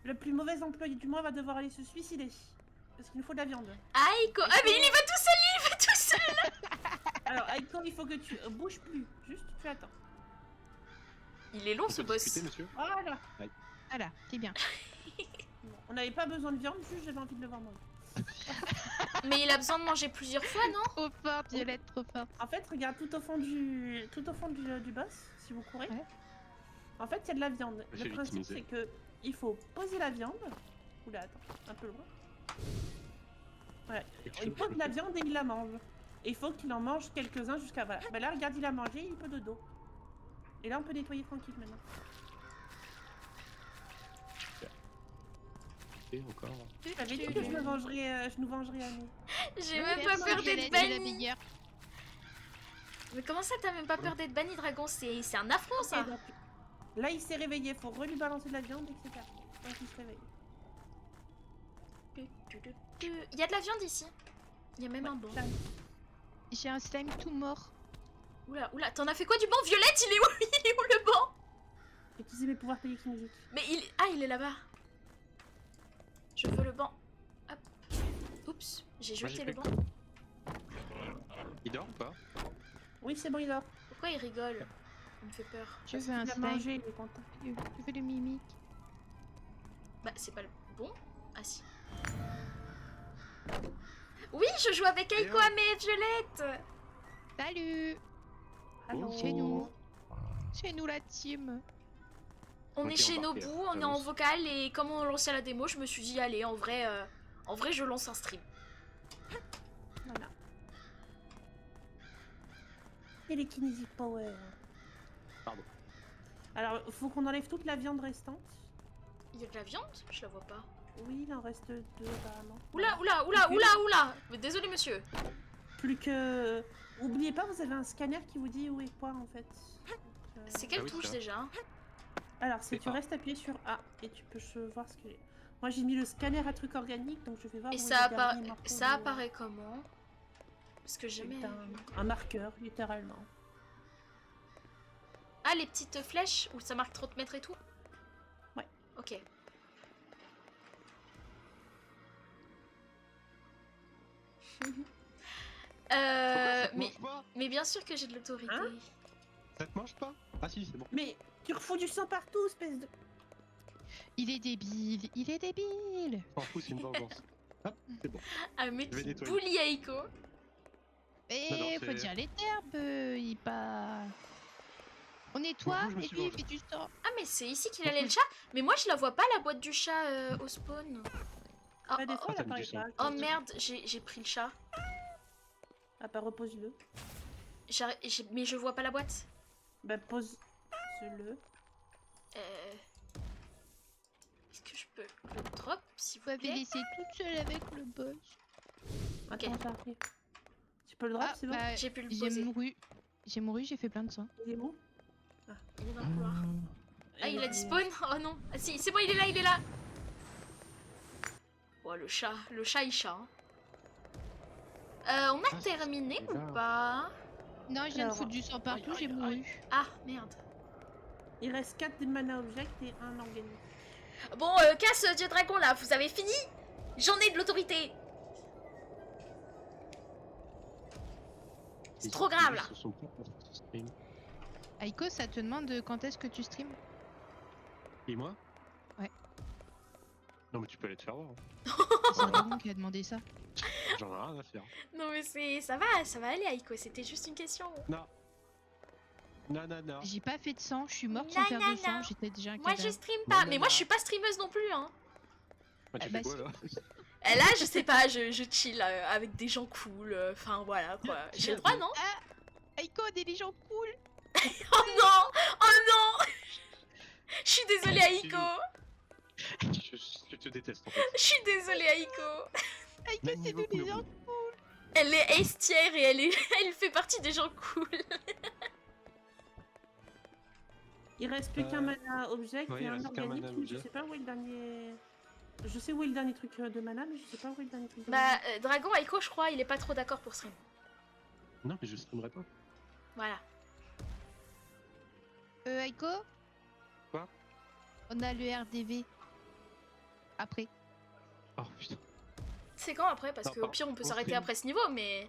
le plus mauvais employé du mois va devoir aller se suicider. Parce qu'il nous faut de la viande. Aïko. Ah, mais il y va tout seul, il y va tout seul. Alors, Aiko, il faut que tu bouges plus. Juste, tu attends. Il est long On ce peut boss. discuter, monsieur? Voilà. Voilà, c'est bien. Bon, on n'avait pas besoin de viande, juste j'avais envie de le voir manger. Mais il a besoin de manger plusieurs fois, non? Trop forte, Violette, trop forte. En fait, regarde tout au fond du boss, si vous courez. Ouais. En fait, il y a de la viande. J'ai Le principe, victimisé. c'est que il faut poser la viande. Oula, attends, un peu loin. Ouais. Il pose la viande et il la mange. Et il faut qu'il en mange quelques-uns jusqu'à... Voilà. Bah là, regarde, il a mangé, il peut dodo. Et là, on peut nettoyer tranquille maintenant. Et encore. J'avais dit que je nous vengerais à nous. J'ai Ouais, même pas merci, peur d'être Violette, c'est la banni. meilleure. Mais comment ça, t'as même pas peur d'être banni, Dragon? C'est un affront, ça. Ok, donc, là, il s'est réveillé, faut lui balancer de la viande, etc. Donc il se réveille. Il y a de la viande ici. Il y a même un banc. J'arrive. J'ai un slime tout mort. Oula, oula, t'en as fait quoi du banc? Violette, il est où? Il est où le banc? Utiliser mes pouvoirs télékinésiques. Mais il... Ah, il est là-bas. Je veux le banc. Hop. Oups, j'ai Moi, jeté j'ai le fait banc. Il dort ou pas? Oui, c'est bon, il dort. Pourquoi il rigole? Il me fait peur. Je veux un Il a slime. mangé, il est content. Je veux le mimique. Bah, c'est pas le bon. Ah si. Oui, je joue avec Aiko Bien. Ame et Violette. Salut. Allô. Chez nous. C'est nous la team. On Ok, est chez embarqué, Nobu, hein, on est en j'annonce. vocal et comme on lançait la démo, je me suis dit allez, en vrai je lance un stream. Télékinésie power. Pardon. Alors, faut qu'on enlève toute la viande restante. Il y a de la viande? Je la vois pas. Oui, il en reste 2 apparemment. Oula, oula, oula, Ok. oula, oula. Désolé, monsieur. Plus que... Oubliez pas, vous avez un scanner qui vous dit où est quoi en fait. Donc, C'est quelle Ah oui, touche c'est vrai. déjà? Alors, c'est C'est tu A. restes appuyé sur A et tu peux voir ce que... Moi, j'ai mis le scanner à trucs organiques, donc je vais voir Et où est ça, le dernier morceau ça de- apparaît comment? Parce que C'est jamais... un marqueur, littéralement. Ah, les petites flèches où ça marque 30 mètres et tout? Ouais. Ok. Pourquoi ça te mais, mange pas? mais bien sûr que j'ai de l'autorité. Hein Ça te mange pas? Ah si, c'est bon. Mais tu refous du sang partout, espèce de... Il est débile, il est débile. T'en fous, c'est une vengeance. Hop, c'est bon. Ah, mais Je vais tu nettoyer. bullies Aiko. Et Non, faut c'est- dire les termes, il pas. On nettoie je me et suis lui il vengé. fait du sang. Ah, mais c'est ici qu'il allait le chat? Mais moi, je la vois pas, la boîte du chat au spawn. Oh, Pas des oh, fois, t'as elle mis apparaît du sang. pas. oh, merde, j'ai pris le chat. Ah bah repose-le. Mais je vois pas la boîte. Bah pose-le. Est-ce que je peux le drop, s'il Vous vous m'avez plaît? laissé toute seule avec le boss. Attends, j'arrive. Tu peux le drop, c'est bon bah, J'ai pu le j'ai poser. mouru. J'ai mouru, j'ai fait plein de sang. Il est où? Il est dans le couloir. Ah, il a dit dispawn? Oh non. Ah si, c'est bon, il est là, il est là. Oh, le chat il chat. Hein. On a Ah, terminé c'est là. ou pas? Non, je viens de Alors, foutre du sang partout, aïe, j'ai aïe, mouru. Ah, merde. Il reste 4 mana objects et un organique. Bon, casse Dieu Dragon là, vous avez fini? J'en ai de l'autorité. C'est Ils trop ont grave mis là. sur son compte pour son stream. Aiko, ça te demande quand est-ce que tu stream? Et moi? Ouais. Non mais tu peux aller te faire voir. hein. C'est Dragon qui a demandé ça. J'en ai rien à faire. Non mais ça va aller Aiko, c'était juste une question. Non. Non, non, non. J'ai pas fait de sang, je suis morte Non, sans faire non, de sang, non. j'étais déjà un Moi je cadavre. stream Non, pas, non, mais moi non. je suis pas streameuse non plus hein. Bah, tu bah, fais quoi si. là? Et là je sais pas, je chill avec des gens cool, enfin voilà quoi. J'ai le droit non? Aiko, des gens cool. Oh non! Oh non! Je suis désolée Aiko! Je te déteste en fait. Je suis désolée Aiko! Aiko, Même c'est niveau nous des couleur gens. bleue. Elle est estière et elle fait partie des gens cool. Il reste plus qu'un mana object ouais, et il un reste qu'un organique. mana Je objet. sais pas où est le dernier. Je sais où est le dernier truc de mana, mais je sais pas où est le dernier truc de Bah, mana. Dragon Aiko, je crois, il est pas trop d'accord pour stream. Non mais je streamerai pas. Voilà. Aiko? Quoi? On a le RDV. Après. Oh putain. C'est quand après? Parce Non, qu'au pardon. pire, on peut On s'arrêter stream. après ce niveau, mais.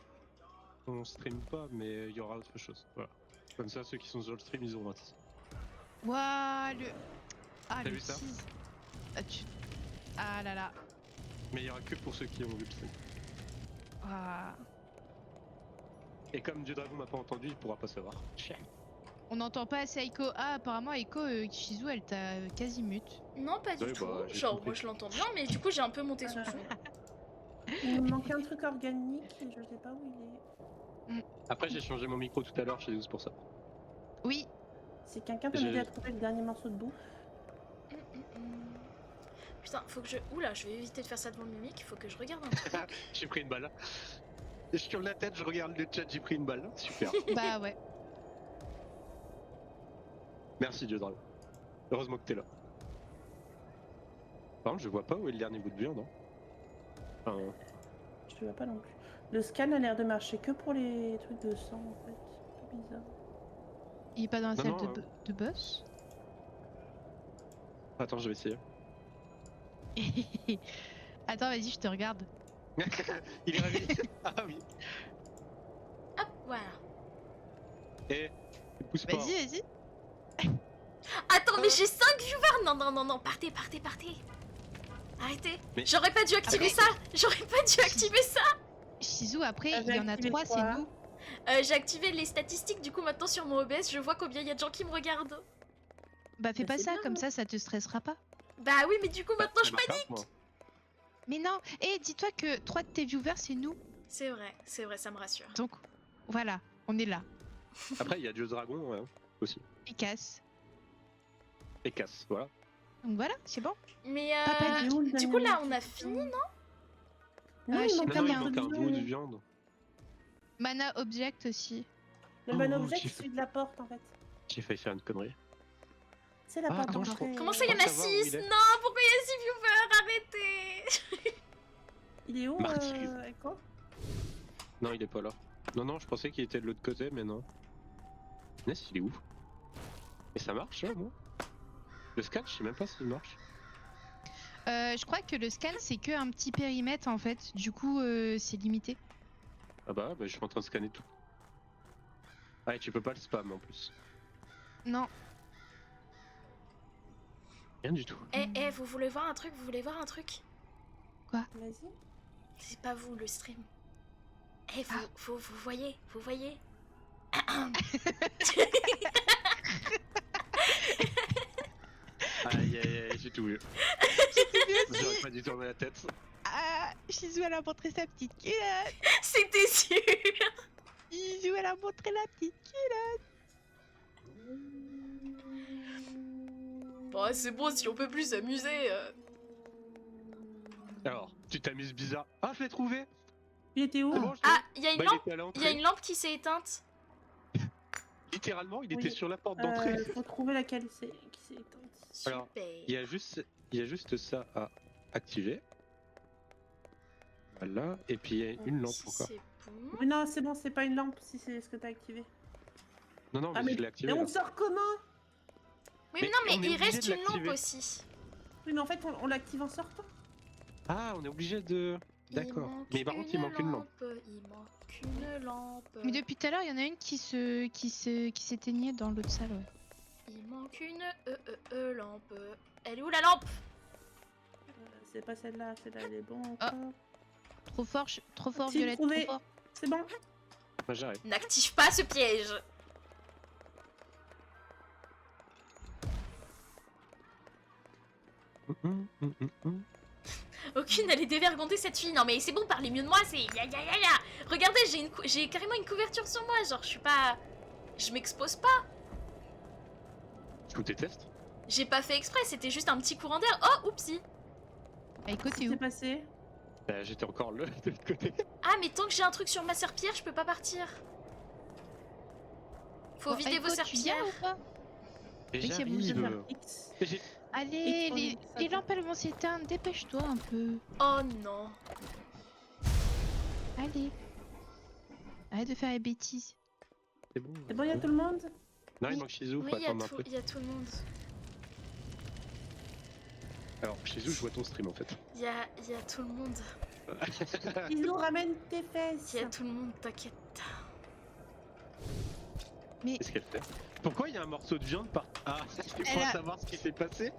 On stream pas mais il y aura autre chose. Voilà. Comme ça ceux qui sont sur le stream ils auront un tease. Ouah, le. Ah, T'as le vu ça? tease. Ah, ah là là. Mais il y aura que pour ceux qui ont vu le stream. Ouah. Et comme Dieu Dragon m'a pas entendu, il pourra pas savoir. Chien. On n'entend pas assez Aiko. Ah, apparemment, Aiko, Shizu, elle t'a quasi mute. Non, pas du Ouais, tout. bah, j'ai Genre, compris. moi je l'entends bien, mais du coup, j'ai un peu monté son son. Il me manque un truc organique et je sais pas où il est. Après j'ai changé mon micro tout à l'heure chez Zeus pour ça. Oui. Si quelqu'un peut Je- m'aider à trouver le dernier morceau de bouffe. Putain, faut que je. Oula, je vais éviter de faire ça devant le mimique, faut que je regarde un truc. J'ai pris une balle. Et je tourne la tête, je regarde le chat, j'ai pris une balle. Super. Bah ouais. Merci Dieu Dragon. Heureusement que t'es là. Par contre je vois pas où est le dernier bout de viande. Hein. Enfin, Je vois pas non plus. Le scan a l'air de marcher que pour les trucs de sang en fait. C'est bizarre. Il est pas dans la Non, salle non, de boss. attends je vais essayer. Attends, vas-y, je te regarde. Il est réveillé. Ah oui. Hop, voilà. Et pousse pas. Vas-y, vas-y. Attends, mais j'ai 5 viewers! Non, non, non, non, partez. Arrêtez. Mais- J'aurais pas dû activer ça! J'aurais pas dû activer ça! Shizu, après, T'avais il y en a activé 3, c'est quoi? nous. J'ai activé les statistiques, du coup, maintenant sur mon OBS, je vois combien il y a de gens qui me regardent. Bah, fais Bah, pas c'est ça, bien, comme hein. ça te stressera pas. Bah oui, mais du coup, maintenant je Ça marche panique! pas, moi. Mais non, et dis-toi que 3 de tes viewers, c'est nous. C'est vrai, ça me rassure. Donc, voilà, on est là. Après, il y a Dieu Dragon aussi. Et casse. Et Cass, voilà. Donc voilà, c'est bon. Mais Papa dit où, le du coup, là, dernier on a fini, non? Non, je il sais manque pas, Non, un il un manque un morceau bout de de viande. Mana Object aussi. Le man Oh, objet, j'ai c'est fait- celui de la porte en fait. J'ai failli faire une connerie. C'est la Ah, porte attends, je d'entrée. crois- Comment ça, il y en a savoir où 6? il est. Non, pourquoi il y a 6 viewers? Arrêtez! Il est où, Martyr. Echo? Non, il est pas là. Non, je pensais qu'il était de l'autre côté, mais non. Ness, il est où? Et ça marche, là, moi? Le scan, je sais même pas s'il marche. Je crois que le scan c'est que un petit périmètre en fait. Du coup, c'est limité. Ah bah, je suis en train de scanner tout. Ah, et tu peux pas le spam en plus. Non. Rien du tout. Vous voulez voir un truc? Vous voulez voir un truc? Vas-y. C'est pas vous, le stream. Vous, Ah. vous voyez? Vous voyez? Aïe, j'ai tout vu. J'aurais pas dû tourner la tête. Ah, Shizou elle a montré sa petite culotte. C'était sûr! Shizou elle a montré la petite culotte. Bon, c'est bon, si on peut plus s'amuser. Alors, tu t'amuses bizarre. Ah, je l'ai trouvé! Il était où? C'est bon, je l'ai. Ah, il y a une Bah, lampe! il était à Il y a l'entrée. une lampe qui s'est éteinte. Littéralement, il Oui. était sur la porte d'entrée. Faut trouver laquelle qui s'est éteinte. Alors, Super. Il y a juste ça à activer. Voilà, et puis il y a une lampe Si encore. c'est bon. Mais non, c'est bon, c'est pas une lampe si c'est ce que t'as activé. Non, Ah, mais mais- je l'ai activé. Et on là. sort comment? Oui, mais Mais non, mais on est il obligé reste de une lampe l'activer. aussi. Oui, mais en fait, on l'active en sortant. Ah, on est obligé de. D'accord. manque Mais par contre, il manque une lampe. Il manque une lampe. Mais depuis tout à l'heure, il y en a une qui s'éteignait dans l'autre salle. Ouais. Il manque une lampe. Elle est où la lampe? C'est pas celle-là, celle-là elle est bon Ah. encore. Trop fort, Si, Violette, trouvé. trop fort. C'est bon? Moi, j'arrive. N'active pas ce piège. Aucune, elle est dévergondée cette fille. Non mais c'est bon, parlez mieux de moi, c'est ya ya ya ya. Regardez, j'ai carrément une couverture sur moi, genre je suis pas... Je m'expose pas. Je vous déteste. J'ai pas fait exprès, c'était juste un petit courant d'air. Oh, oupsie. Aiko, Qu'est-ce t'es qui où? s'est passé? Bah, j'étais encore là, de l'autre côté. Ah mais tant que j'ai un truc sur ma serpillière, je peux pas partir. Faut Bon, vider Aiko, vos tu viens serpillères. ou pas? Et Oui, c'est bon, Je vais j'arrive. faire X. Et j'ai- Allez, faut- les ça va. lampes elles vont s'éteindre, dépêche-toi un peu. Oh non. Allez. Arrête de faire les bêtises. C'est bon. C'est bon, y'a tout le monde? Non, il Oui. manque Shizu, Oui, faut il y a attendre un tout, peu. il y a tout le monde. Alors, Shizu, je vois ton stream en fait. Il y a tout le monde. Ils nous ramènent tes Il fesses. y a tout le monde, t'inquiète. Qu'est-ce qu'elle fait? Pourquoi il y a un morceau de viande par... Ah, je Elle crois a- savoir ce qui s'est passé.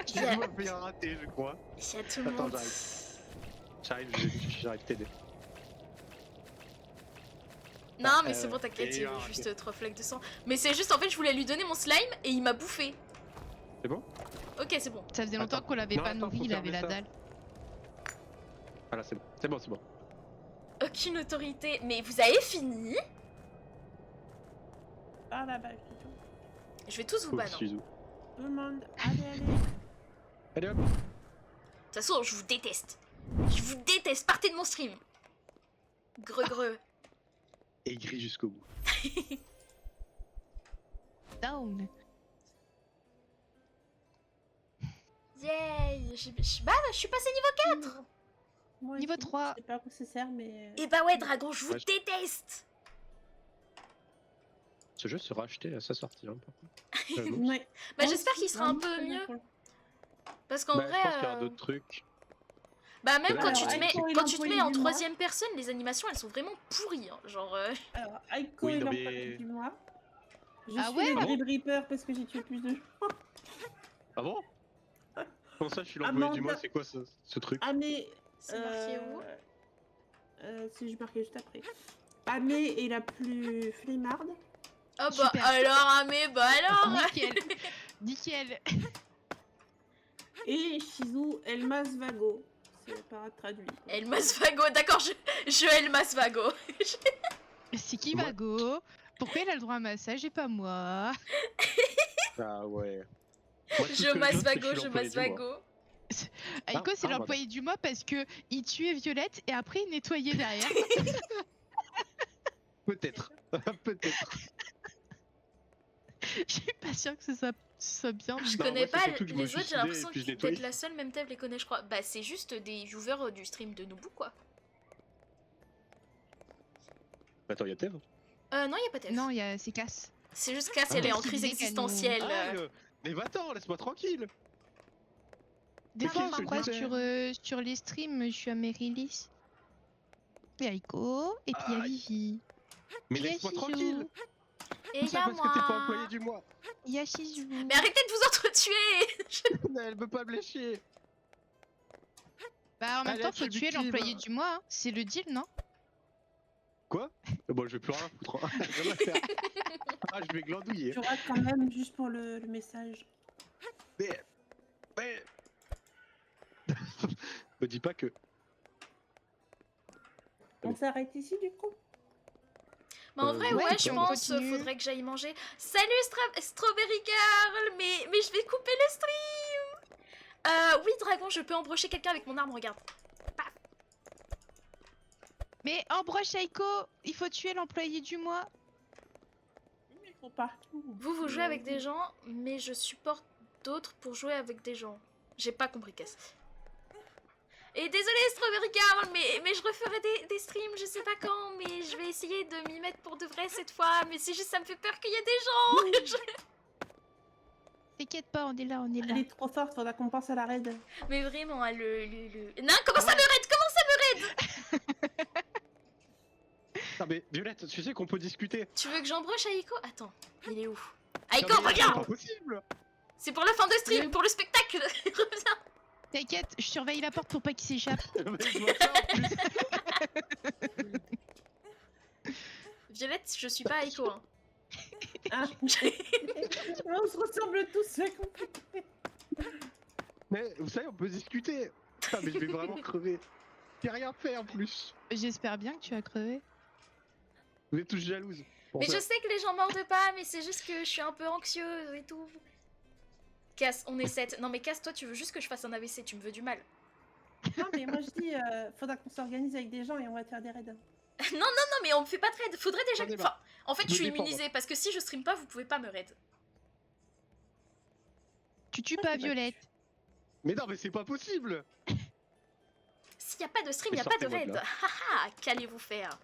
Il y a- Shizu a fait un raté, je crois. Il y a tout le Attends, monde. J'arrive t'aider. Non mais c'est bon, t'inquiète, et il y a alors, juste 3 flaques de sang. Mais c'est juste en fait je voulais lui donner mon slime et il m'a bouffé. C'est bon? Ok, c'est bon. Ça faisait longtemps Attends. qu'on l'avait Non, pas attends, nourri, faut il avait fermer la ça. dalle. Voilà, c'est bon. C'est bon. Aucune autorité. Mais vous avez fini? Par là-bas, je te jure. Je vais tous vous Pauvre ban. hein. Shizu. Tout le monde, allez. Allez hop. De toute façon, je vous déteste. Je vous déteste. Partez de mon stream. Greu. Aigri jusqu'au bout. Down. Yay. Bah, je suis passé niveau 4. Moi Niveau aussi, 3. Je sais pas à quoi ça sert, mais. Et bah ouais, dragon, je vous Ouais, déteste. Ce jeu sera acheté à sa sortie, hein, par contre. Ouais. Bah Moi j'espère aussi, qu'il sera un vraiment, peu très mieux. cool. Parce qu'en Bah, vrai... je pense qu'il y aura d'autres trucs. Bah même Alors, quand tu te mets, Aiko, il quand tu te employé mets en du mois. troisième personne, les animations elles sont vraiment pourries. Hein. Genre... Alors, Aiko Oui, est non, l'employé mais- du mois. Je Ah suis ouais le Ah bon Grid Reaper parce que j'ai tué plus de gens. Ah bon? Comment ça, je suis l'employé du Amanda. mois? C'est quoi ce truc? Amé. C'est marqué où Si je marquais juste après. Amé est la plus flemmarde. Oh bah Super. alors, Amé, bah alors Nickel. Nickel. Et Shizu Elmas Vago. C'est pas traduit. quoi. Elmas Vago, d'accord, je Elmas Vago. C'est qui Moi- Vago? Pourquoi il a le droit à un massage et pas moi? Ah ouais. Moi, tout ce Je que masse note, c'est que Vago, suis je l'employé masse du mois. Vago. Aiko, c'est pardon. l'employé du mois parce que il tuait Violette et après il nettoyait derrière. Peut-être. Peut-être. Je suis pas sûre que ce soit bien. Je Non, connais moi, c'est pas surtout que je me les autres, j'ai suicidais et l'impression puis je d'être nettoyais. la seule, même Tev les connaît, je crois. Bah, c'est juste des viewers du stream de Nobu, quoi. Attends, y'a Tev? Non, y a pas Tev. Non, c'est casse. C'est juste Cass, Ah. elle est en Parce qu'il crise disait qu'elle nous- existentielle. Mais va-t'en, laisse-moi tranquille. Des Ok, fois, je parfois disais. sur les streams, je suis à Merilis. Il y a Aiko et puis il y a Aïe. Vivi. Mais Il y a laisse-moi Shizou. tranquille. Et Tout y ça a parce que t'es pas employé moi. du mois. Il y a Shizou. Mais arrêtez de vous entretuer. Elle veut pas me lécher. Bah en même Allez, temps, faut tuer victime. l'employé du mois. Hein. C'est le deal, non? Quoi? Bon, je vais plus rien foutre. Rien à faire. Ah, je vais glandouiller. Tu rates quand même juste pour le message. Mais. Me dis pas que. On s'arrête ici du coup? Mais en vrai, ouais, ouais, puis je on pense continue. faudrait que j'aille manger. Salut Strawberry Girl, mais je vais couper le stream. Oui, Dragon, je peux embrocher quelqu'un avec mon arme, regarde. Mais embroche Aiko, il faut tuer l'employé du mois. Il faut partout. Vous jouez avec des gens, mais je supporte d'autres pour jouer avec des gens. J'ai pas compris, Cass. Et désolé Strawberry Girl, mais je referai des streams, je sais pas quand, mais je vais essayer de m'y mettre pour de vrai cette fois. Mais c'est juste, ça me fait peur qu'il y ait des gens. T'inquiète pas, on est là, on est là. Elle est trop forte, faudra qu'on pense à la raid. Mais vraiment, hein, Non, comment ça me raid? Comment ça me raid? Ah, mais Violette, tu sais qu'on peut discuter. Tu veux que j'embroche Aiko? Attends, il est où? Non, Aiko, mais regarde! C'est pas possible. C'est pour la fin de stream, pour le spectacle. Reviens. T'inquiète, je surveille la porte pour pas qu'il s'échappe. Mais je vois ça en plus. Violette, je suis pas Aiko. Hein. Ah. On se ressemble tous, c'est compliqué. Mais vous savez, on peut discuter. Ah, mais je vais vraiment crever. J'ai rien fait en plus. J'espère bien que tu as crevé. Vous êtes tous jalouses. Pour Mais ça. je sais que les gens mordent pas, mais c'est juste que je suis un peu anxieuse et tout. Casse, on est 7. Non mais Casse, toi tu veux juste que je fasse un AVC, tu me veux du mal. Non mais moi je dis, faudra qu'on s'organise avec des gens et on va faire des raids. Non mais on me fait pas de raid. Faudrait déjà... J'en ai Enfin, en fait Je je suis me défends, immunisée parce que si je stream pas, vous pouvez pas me raid. Tu tues pas Violette. Mais non, mais c'est pas possible. S'il y a pas de stream, Mais y a pas de sortez-moi raid. de là. Haha, qu'allez-vous faire?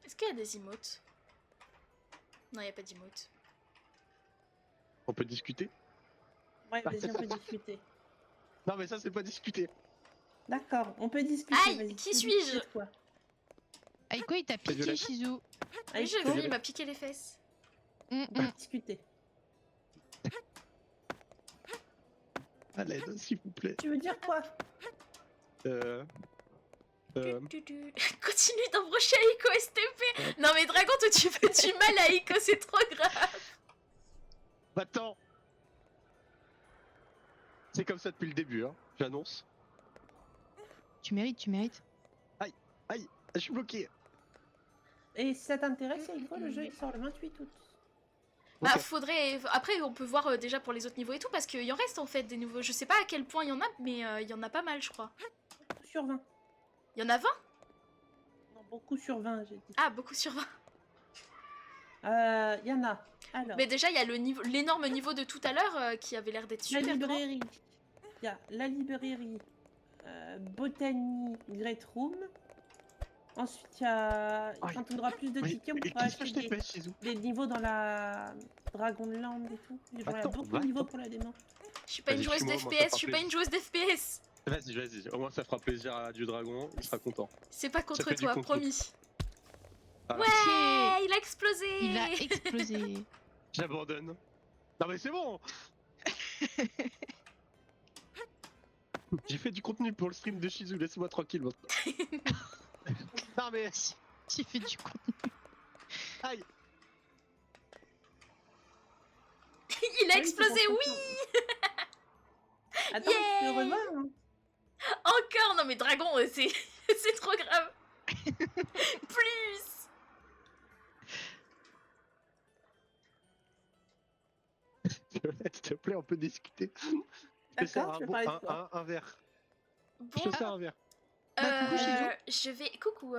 Est-ce qu'il y a des emotes? Non, y a pas d'emotes. On peut discuter. Ouais, vas-y, on peut discuter. Non, mais ça, c'est pas discuter. D'accord, on peut discuter. Aïe, vas-y. qui suis-je? C'est quoi? Aiko, il t'a piqué Violette. Shizou. Oui, je Aïko, vis, il m'a piqué les fesses. on peut discuter. À l'aide, s'il vous plaît. Tu veux dire quoi? Continue d'embrocher Aiko STP. Non mais Dragon, toi tu fais du mal à Aiko, c'est trop grave. Attends. C'est comme ça depuis le début, hein. J'annonce. Tu mérites, tu mérites. Aïe, je suis bloqué. Et si ça t'intéresse, Aïko, le jeu il sort le 28 août. Bah Ok. faudrait... Après on peut voir déjà pour les autres niveaux et tout, parce qu'il y en reste en fait des nouveaux. Je sais pas à quel point il y en a, mais il y en a pas mal je crois. Beaucoup sur 20. Il y en a 20? Non, beaucoup sur 20, j'ai dit. Ah, beaucoup sur 20. Il y en a. Alors, Mais déjà il y a l'énorme niveau de tout à l'heure qui avait l'air d'être la super grand. librairie. Il y a la librairie Botany Great Room. Ensuite, il y a... Aïe. quand on aura plus de Mais tickets, on pourra qu'est-ce que acheter je t'ai des... fait, Shizou? des niveaux dans la Dragonland et tout. Il y a Attends, beaucoup va- de niveaux pour la démo. Je suis pas une Vas-y, joueuse suis-moi, moi, ça d'FPS, fera je suis pas plaisir. une joueuse d'FPS. Vas-y. Au moins, ça fera plaisir à Dieu Dragon. Il sera content. C'est pas contre fait du toi, contenu. promis. Ah, Ouais, il a explosé. Il a explosé. J'abandonne. Non, mais c'est bon. J'ai fait du contenu pour le stream de Shizou. Laissez-moi tranquille maintenant. Non, mais. J'ai fait du coup. Aïe. Il a explosé, oui. Attends, Yeah. tu peux revoir hein. Encore. Non mais Dragon, c'est c'est trop grave. Plus. Violette, s'il te plaît, on peut discuter. Je te sers D'accord, un, je vais bon- parler de toi. un verre. Je Bon, te sers un verre. Bah, coucou, Shizu. je vais. Coucou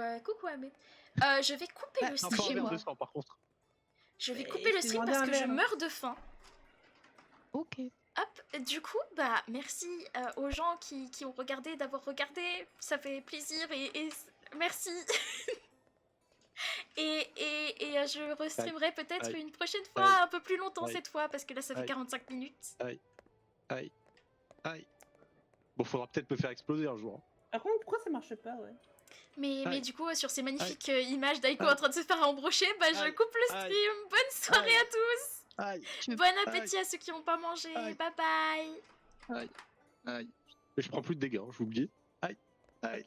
Ahmed. Je vais couper Bah, le Un pas un stream. verre de sang, par contre. Je vais Mais couper le je t'ai stream demandé parce un que je verre. meurs de faim. Ok. Hop, du coup, bah merci aux gens qui ont regardé, d'avoir regardé, ça fait plaisir et merci. Je restreamerai peut-être Aïe. une prochaine fois, Aïe. un peu plus longtemps Aïe. cette fois, parce que là ça fait Aïe. 45 minutes. Aïe. Bon, faudra peut-être me faire exploser un jour. Hein. Par contre, pourquoi ça marche pas, ouais? Mais Aïe. du coup, sur ces magnifiques images d'Aiko Aïe. en train de se faire embrocher, bah je Aïe. coupe le Aïe. stream. Bonne soirée Aïe. à tous. Aïe. Bon appétit à ceux qui n'ont pas mangé. Aïe. Bye bye. Aïe. Mais je prends plus de dégâts, hein, je vous le dis. Aïe. Aïe.